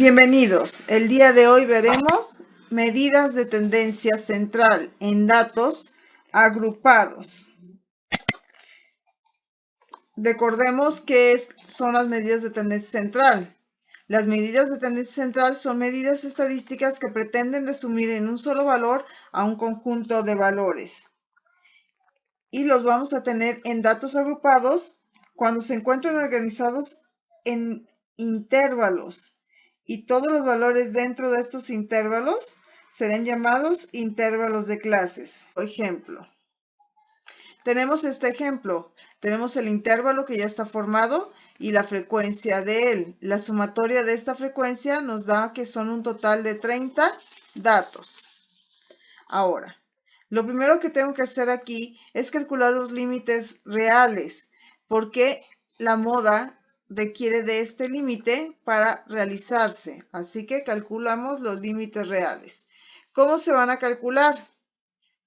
Bienvenidos. El día de hoy veremos medidas de tendencia central en datos agrupados. Recordemos qué son las medidas de tendencia central. Las medidas de tendencia central son medidas estadísticas que pretenden resumir en un solo valor a un conjunto de valores. Y los vamos a tener en datos agrupados cuando se encuentran organizados en intervalos. Y todos los valores dentro de estos intervalos serán llamados intervalos de clases. Por ejemplo, tenemos este ejemplo. Tenemos el intervalo que ya está formado y la frecuencia de él. La sumatoria de esta frecuencia nos da que son un total de 30 datos. Ahora, lo primero que tengo que hacer aquí es calcular los límites reales, porque la moda requiere de este límite para realizarse. Así que calculamos los límites reales. ¿Cómo se van a calcular?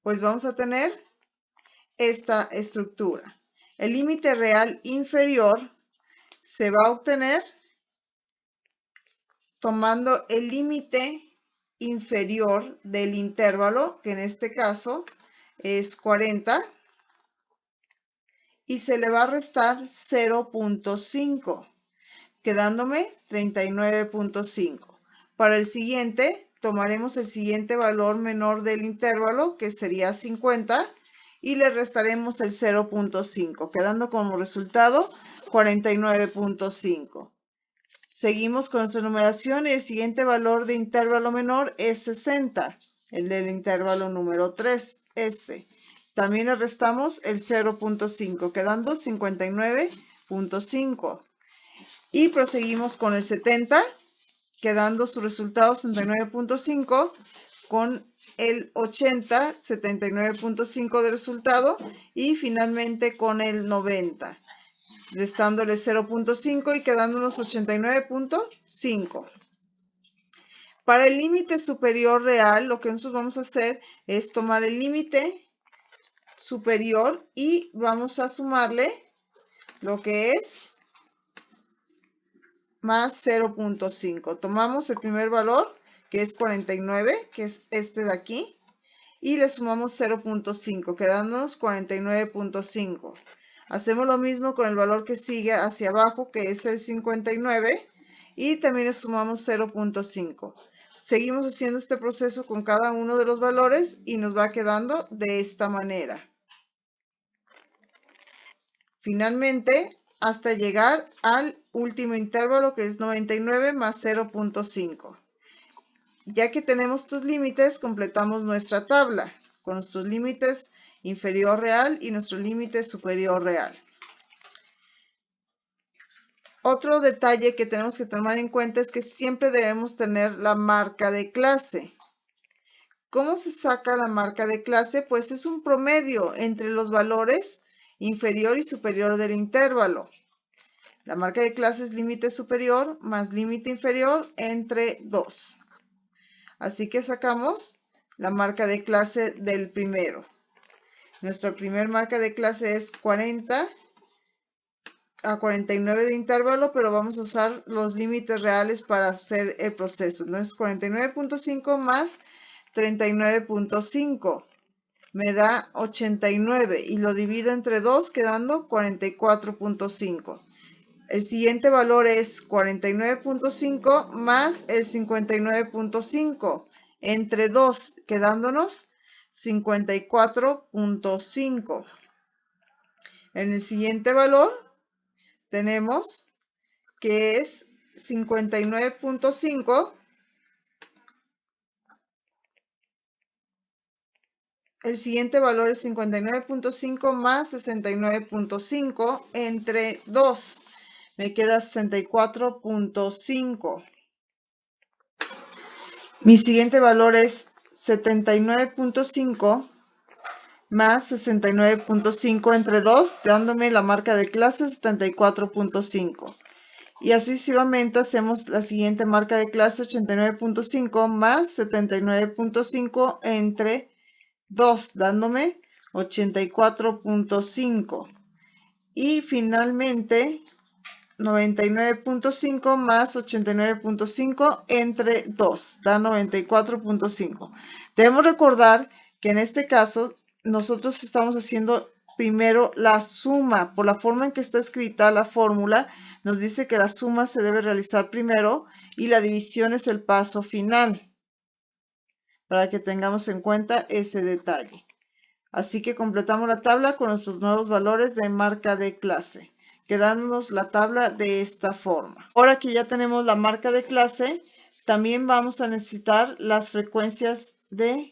Pues vamos a tener esta estructura. El límite real inferior se va a obtener tomando el límite inferior del intervalo, que en este caso es 40, y se le va a restar 0.5, quedándome 39.5. Para el siguiente, tomaremos el siguiente valor menor del intervalo, que sería 50, y le restaremos el 0.5, quedando como resultado 49.5. Seguimos con nuestra numeración y el siguiente valor de intervalo menor es 60, el del intervalo número 3, este. También le restamos el 0.5, quedando 59.5. Y proseguimos con el 70, quedando su resultado 69.5, con el 80, 79.5 de resultado, y finalmente con el 90. Restándole 0.5 y quedándonos 89.5. Para el límite superior real, lo que nosotros vamos a hacer es tomar el límite superior y vamos a sumarle lo que es más 0.5. Tomamos el primer valor, que es 49, que es este de aquí, y le sumamos 0.5, quedándonos 49.5. Hacemos lo mismo con el valor que sigue hacia abajo, que es el 59, y también le sumamos 0.5. Seguimos haciendo este proceso con cada uno de los valores y nos va quedando de esta manera. Finalmente, hasta llegar al último intervalo, que es 99 más 0.5. Ya que tenemos estos límites, completamos nuestra tabla con nuestros límites inferior real y nuestro límite superior real. Otro detalle que tenemos que tomar en cuenta es que siempre debemos tener la marca de clase. ¿Cómo se saca la marca de clase? Pues es un promedio entre los valores inferior y superior del intervalo. La marca de clase es límite superior más límite inferior entre 2. Así que sacamos la marca de clase del primero. Nuestra primer marca de clase es 40 a 49 de intervalo, pero vamos a usar los límites reales para hacer el proceso. Entonces 49.5 más 39.5 me da 89 y lo divido entre 2 quedando 44.5. El siguiente valor es 49.5 más el 59.5 entre 2 quedándonos 54.5. En el siguiente valor tenemos que es 59.5. El siguiente valor es 59.5 más 69.5 entre 2. Me queda 64.5. Mi siguiente valor es 79.5 más 69.5 entre 2, dándome la marca de clase 74.5. Y así sucesivamente hacemos la siguiente marca de clase 89.5 más 79.5 entre 2, dándome 84.5. Y finalmente 99.5 más 89.5 entre 2, da 94.5. Debemos recordar que en este caso nosotros estamos haciendo primero la suma. Por la forma en que está escrita la fórmula, nos dice que la suma se debe realizar primero y la división es el paso final, para que tengamos en cuenta ese detalle. Así que completamos la tabla con nuestros nuevos valores de marca de clase, quedándonos la tabla de esta forma. Ahora que ya tenemos la marca de clase, también vamos a necesitar las frecuencias de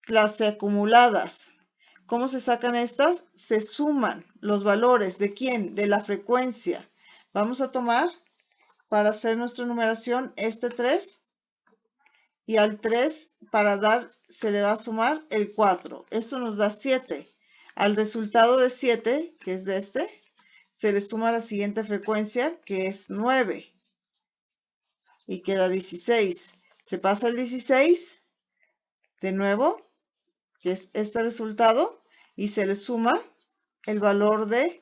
clase acumuladas. ¿Cómo se sacan estas? Se suman los valores. ¿De quién? De la frecuencia. Vamos a tomar, para hacer nuestra numeración, este 3. Y al 3, para dar, se le va a sumar el 4. Esto nos da 7. Al resultado de 7, que es de este, se le suma la siguiente frecuencia, que es 9. Y queda 16. Se pasa el 16, de nuevo, que es este resultado, y se le suma el valor de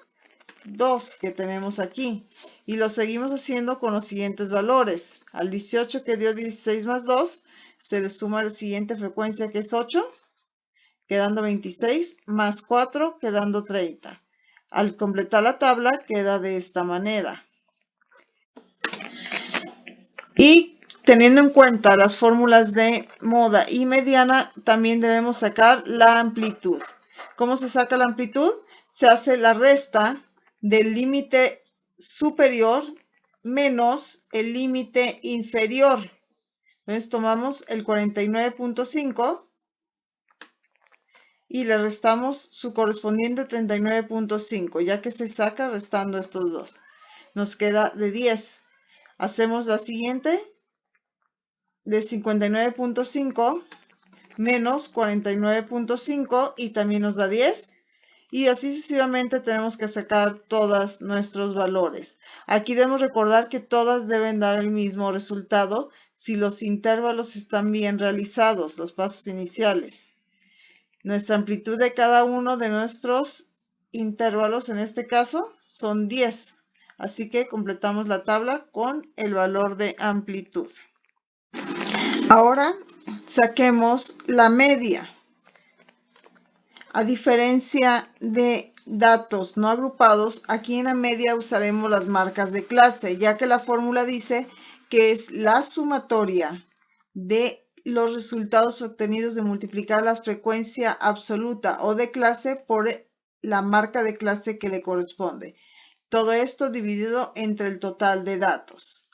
2 que tenemos aquí. Y lo seguimos haciendo con los siguientes valores. Al 18, que dio 16 más 2, se le suma la siguiente frecuencia, que es 8, quedando 26, más 4, quedando 30. Al completar la tabla, queda de esta manera. Y teniendo en cuenta las fórmulas de moda y mediana, también debemos sacar la amplitud. ¿Cómo se saca la amplitud? Se hace la resta del límite superior menos el límite inferior. Entonces tomamos el 49.5 y le restamos su correspondiente 39.5, ya que se saca restando estos dos. Nos queda de 10. Hacemos la siguiente, de 59.5 menos 49.5 y también nos da 10. Y así sucesivamente tenemos que sacar todos nuestros valores. Aquí debemos recordar que todas deben dar el mismo resultado si los intervalos están bien realizados, los pasos iniciales. Nuestra amplitud de cada uno de nuestros intervalos, en este caso, son 10. Así que completamos la tabla con el valor de amplitud. Ahora saquemos la media. A diferencia de datos no agrupados, aquí en la media usaremos las marcas de clase, ya que la fórmula dice que es la sumatoria de los resultados obtenidos de multiplicar la frecuencia absoluta o de clase por la marca de clase que le corresponde. Todo esto dividido entre el total de datos,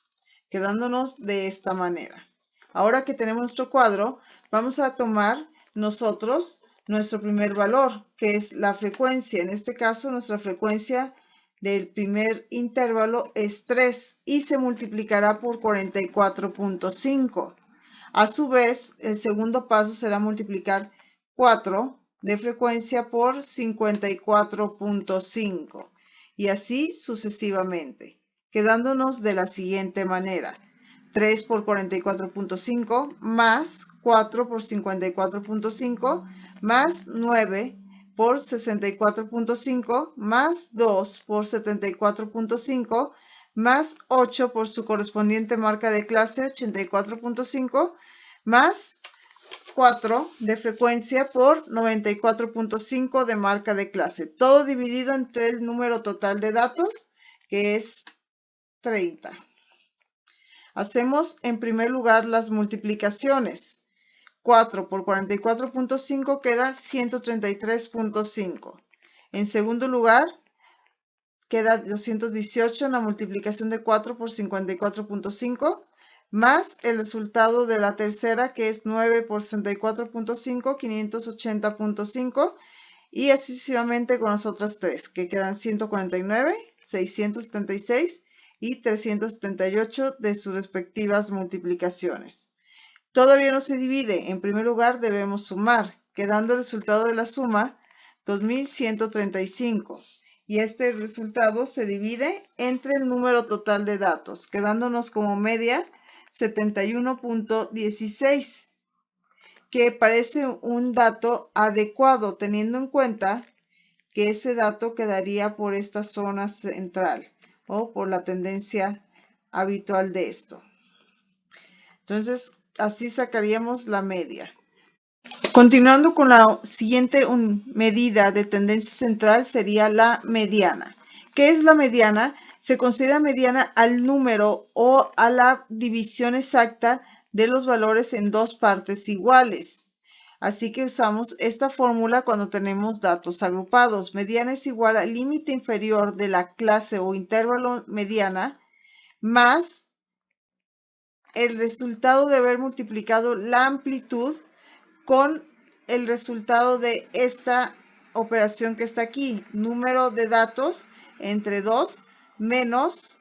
quedándonos de esta manera. Ahora que tenemos nuestro cuadro, vamos a tomar nosotros nuestro primer valor, que es la frecuencia. En este caso, nuestra frecuencia del primer intervalo es 3 y se multiplicará por 44.5. A su vez, el segundo paso será multiplicar 4 de frecuencia por 54.5 y así sucesivamente, quedándonos de la siguiente manera. 3 por 44.5 más 4 por 54.5 más 9 por 64.5 más 2 por 74.5 más 8 por su correspondiente marca de clase 84.5 más 4 de frecuencia por 94.5 de marca de clase. Todo dividido entre el número total de datos, que es 30. Hacemos en primer lugar las multiplicaciones. 4 por 44.5 queda 133.5. En segundo lugar, queda 218 en la multiplicación de 4 por 54.5, más el resultado de la tercera, que es 9 por 64.5, 580.5, y así sucesivamente con las otras tres, que quedan 149, 676 y 378 de sus respectivas multiplicaciones. Todavía no se divide. En primer lugar debemos sumar, quedando el resultado de la suma 2135. Y este resultado se divide entre el número total de datos, quedándonos como media 71.16, que parece un dato adecuado, teniendo en cuenta que ese dato quedaría por esta zona central. o por la tendencia habitual de esto. Entonces, así sacaríamos la media. Continuando con la siguiente medida de tendencia central sería la mediana. ¿Qué es la mediana? Se considera mediana al número o a la división exacta de los valores en dos partes iguales. Así que usamos esta fórmula cuando tenemos datos agrupados. Mediana es igual al límite inferior de la clase o intervalo mediana más el resultado de haber multiplicado la amplitud con el resultado de esta operación que está aquí, número de datos entre 2 menos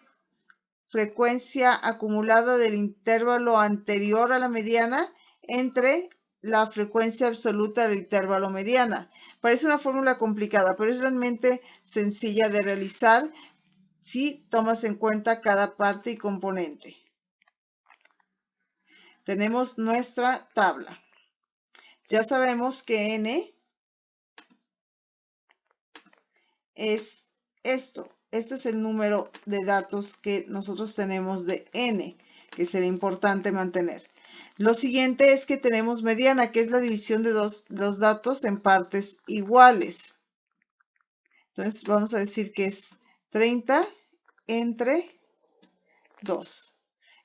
frecuencia acumulada del intervalo anterior a la mediana entre la frecuencia absoluta del intervalo mediana. Parece una fórmula complicada, pero es realmente sencilla de realizar si tomas en cuenta cada parte y componente. Tenemos nuestra tabla. Ya sabemos que n es esto. Este es el número de datos que nosotros tenemos de n, que será importante mantener. Lo siguiente es que tenemos mediana, que es la división de los datos en partes iguales. Entonces vamos a decir que es 30 entre 2.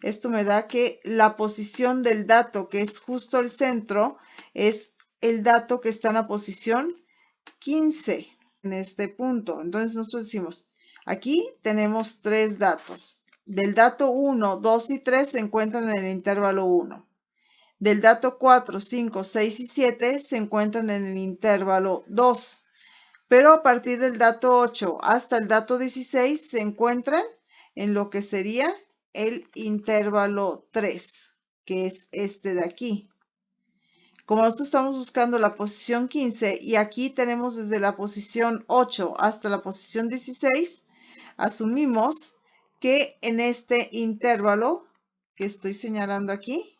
Esto me da que la posición del dato, que es justo el centro, es el dato que está en la posición 15 en este punto. Entonces nosotros decimos, aquí tenemos tres datos. Del dato 1, 2 y 3 se encuentran en el intervalo 1. Del dato 4, 5, 6 y 7 se encuentran en el intervalo 2. Pero a partir del dato 8 hasta el dato 16 se encuentran en lo que sería el intervalo 3, que es este de aquí. Como nosotros estamos buscando la posición 15 y aquí tenemos desde la posición 8 hasta la posición 16, asumimos que en este intervalo que estoy señalando aquí,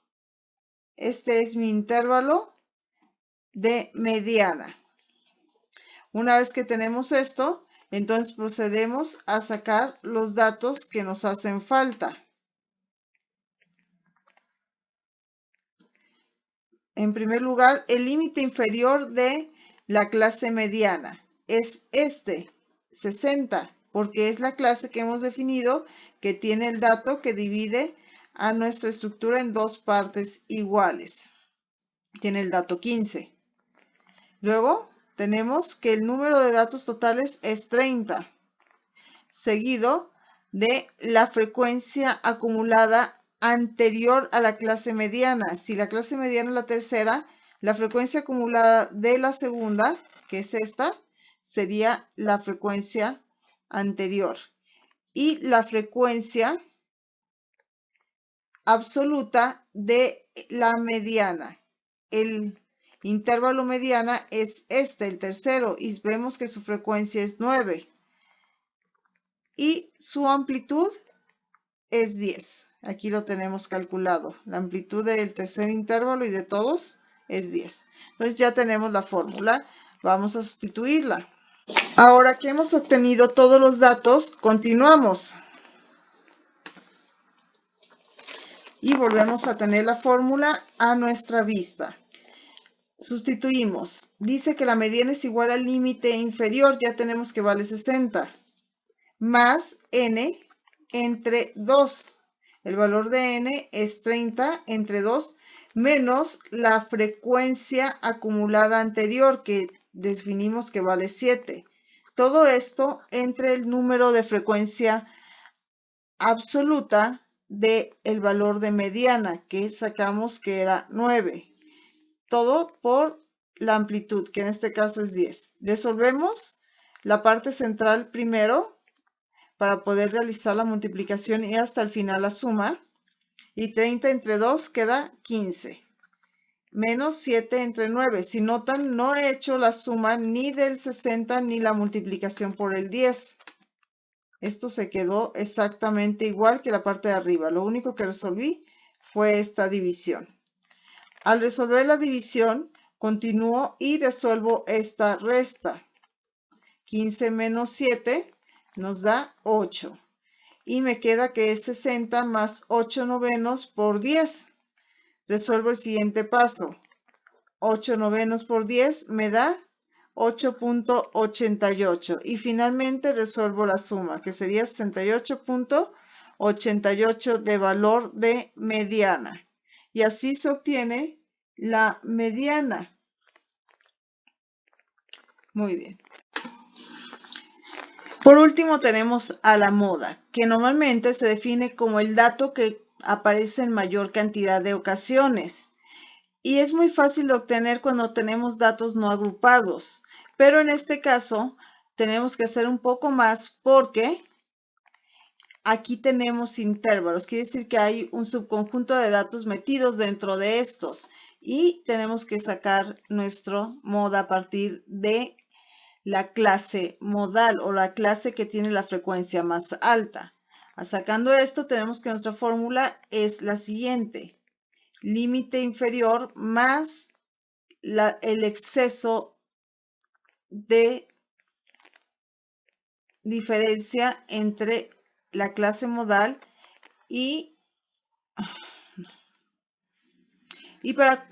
este es mi intervalo de mediana. Una vez que tenemos esto, entonces procedemos a sacar los datos que nos hacen falta. En primer lugar, el límite inferior de la clase mediana es este, 60, porque es la clase que hemos definido que tiene el dato que divide a nuestra estructura en dos partes iguales. Tiene el dato 15. Luego tenemos que el número de datos totales es 30, seguido de la frecuencia acumulada anterior a la clase mediana. Si la clase mediana es la tercera, la frecuencia acumulada de la segunda, que es esta, sería la frecuencia anterior. Y la frecuencia absoluta de la mediana. El intervalo mediana es este, el tercero, y vemos que su frecuencia es 9. Y su amplitud es 10. Aquí lo tenemos calculado. La amplitud del tercer intervalo y de todos es 10. Entonces ya tenemos la fórmula. Vamos a sustituirla. Ahora que hemos obtenido todos los datos, continuamos. Y volvemos a tener la fórmula a nuestra vista. Sustituimos. Dice que la mediana es igual al límite inferior. Ya tenemos que vale 60. Más n entre 2. El valor de n es 30 entre 2 menos la frecuencia acumulada anterior que definimos que vale 7. Todo esto entre el número de frecuencia absoluta del valor de mediana que sacamos que era 9. Todo por la amplitud, que en este caso es 10. Resolvemos la parte central primero para poder realizar la multiplicación y hasta el final la suma. Y 30 entre 2 queda 15. Menos 7 entre 9. Si notan, no he hecho la suma ni del 60 ni la multiplicación por el 10. Esto se quedó exactamente igual que la parte de arriba. Lo único que resolví fue esta división. Al resolver la división, continúo y resuelvo esta resta. 15 menos 7 nos da 8. y me queda que es 60 más 8 novenos por 10. Resuelvo el siguiente paso. 8 novenos por 10 me da 8.88 y finalmente resuelvo la suma, que sería 68.88 de valor de mediana. Y así se obtiene la mediana. Muy bien. Por último tenemos a la moda, que normalmente se define como el dato que aparece en mayor cantidad de ocasiones. Y es muy fácil de obtener cuando tenemos datos no agrupados. Pero en este caso tenemos que hacer un poco más porque aquí tenemos intervalos. Quiere decir que hay un subconjunto de datos metidos dentro de estos. Y tenemos que sacar nuestro moda a partir de la clase modal o la clase que tiene la frecuencia más alta. Sacando esto, tenemos que nuestra fórmula es la siguiente. Límite inferior más el exceso de diferencia entre la clase modal y para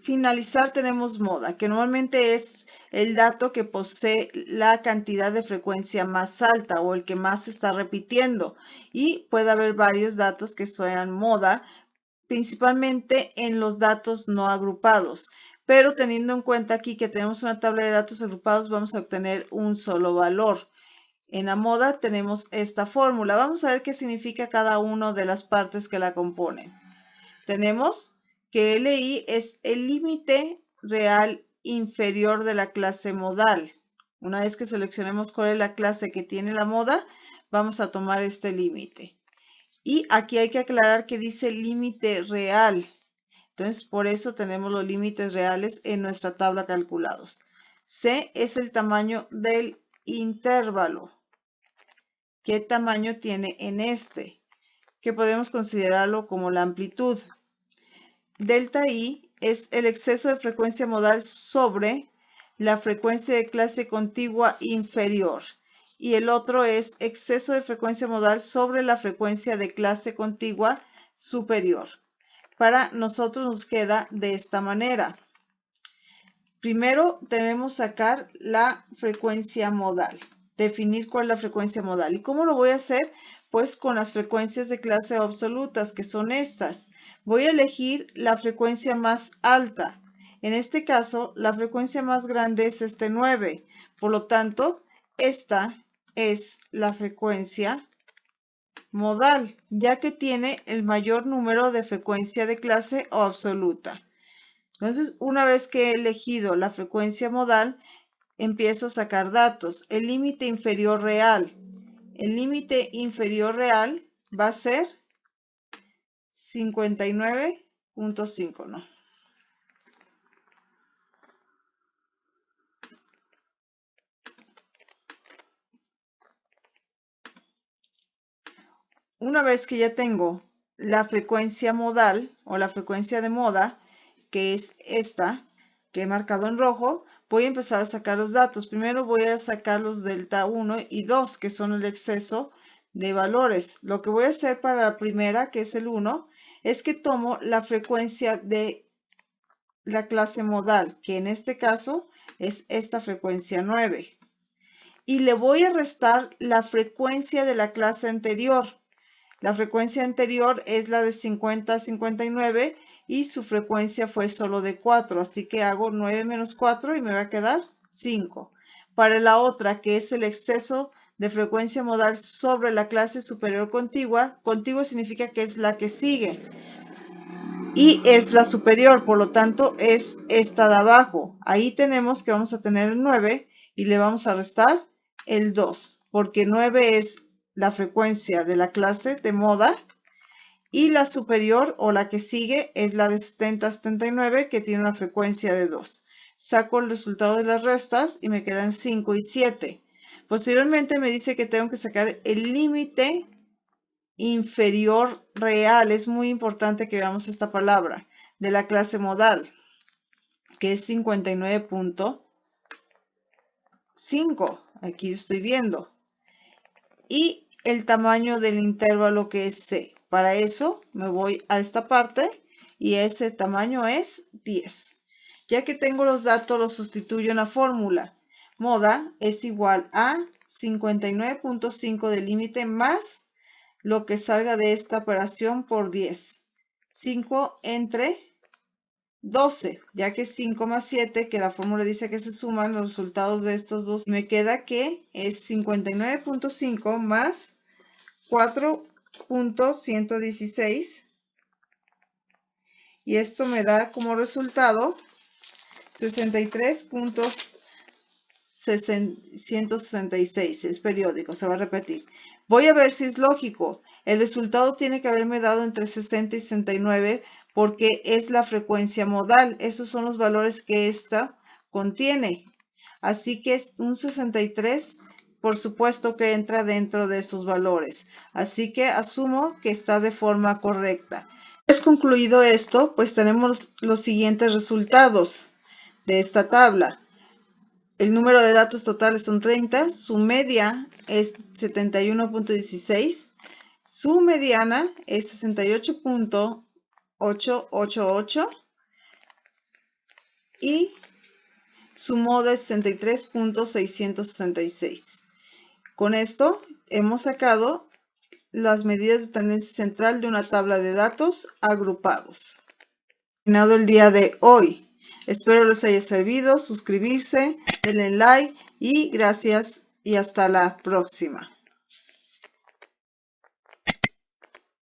finalizar tenemos moda, que normalmente es el dato que posee la cantidad de frecuencia más alta o el que más se está repitiendo. Y puede haber varios datos que sean moda, principalmente en los datos no agrupados. Pero teniendo en cuenta aquí que tenemos una tabla de datos agrupados, vamos a obtener un solo valor. En la moda tenemos esta fórmula. Vamos a ver qué significa cada una de las partes que la componen. Tenemos que LI es el límite real inferior de la clase modal. Una vez que seleccionemos cuál es la clase que tiene la moda, vamos a tomar este límite. Y aquí hay que aclarar que dice límite real. Entonces, por eso tenemos los límites reales en nuestra tabla calculados. C es el tamaño del intervalo. ¿Qué tamaño tiene en este? Que podemos considerarlo como la amplitud. Delta I es el exceso de frecuencia modal sobre la frecuencia de clase contigua inferior. Y el otro es exceso de frecuencia modal sobre la frecuencia de clase contigua superior. Para nosotros nos queda de esta manera. Primero debemos sacar la frecuencia modal, definir cuál es la frecuencia modal. ¿Y cómo lo voy a hacer? Pues con las frecuencias de clase absolutas, que son estas. Voy a elegir la frecuencia más alta. En este caso, la frecuencia más grande es este 9. Por lo tanto, esta es la frecuencia modal, ya que tiene el mayor número de frecuencia de clase o absoluta. Entonces, una vez que he elegido la frecuencia modal, empiezo a sacar datos. El límite inferior real. El límite inferior real va a ser 59.5, ¿no? Una vez que ya tengo la frecuencia modal o la frecuencia de moda, que es esta que he marcado en rojo, voy a empezar a sacar los datos. Primero voy a sacar los delta 1 y 2, que son el exceso de valores. Lo que voy a hacer para la primera, que es el 1, es que tomo la frecuencia de la clase modal, que en este caso es esta frecuencia 9. Y le voy a restar la frecuencia de la clase anterior. La frecuencia anterior es la de 50 a 59 y su frecuencia fue solo de 4, así que hago 9 menos 4 y me va a quedar 5. Para la otra, que es el exceso de frecuencia modal sobre la clase superior contigua, contigua significa que es la que sigue y es la superior, por lo tanto es esta de abajo. Ahí tenemos que vamos a tener el 9 y le vamos a restar el 2, porque 9 es la frecuencia de la clase de moda y la superior o la que sigue es la de 70 a 79, que tiene una frecuencia de 2. Saco el resultado de las restas y me quedan 5 y 7. Posteriormente me dice que tengo que sacar el límite inferior real. Es muy importante que veamos esta palabra de la clase modal, que es 59.5. Aquí estoy viendo. Y el tamaño del intervalo que es C. Para eso me voy a esta parte y ese tamaño es 10. Ya que tengo los datos, los sustituyo en la fórmula. Moda es igual a 59.5 del límite más lo que salga de esta operación por 10. 5 entre 12, ya que 5 más 7, que la fórmula dice que se suman los resultados de estos dos, me queda que es 59.5 más 4.116 y esto me da como resultado 63.166. Es periódico, se va a repetir. Voy a ver si es lógico. El resultado tiene que haberme dado entre 60 y 69 porque es la frecuencia modal. Esos son los valores que esta contiene. Así que un 63, por supuesto que entra dentro de esos valores. Así que asumo que está de forma correcta. Una vez concluido esto, pues tenemos los siguientes resultados de esta tabla. El número de datos totales son 30, su media es 71.16, su mediana es 68.888 y su moda es 63.666. Con esto hemos sacado las medidas de tendencia central de una tabla de datos agrupados. Terminado el día de hoy. Espero les haya servido. Suscribirse, denle like y gracias y hasta la próxima.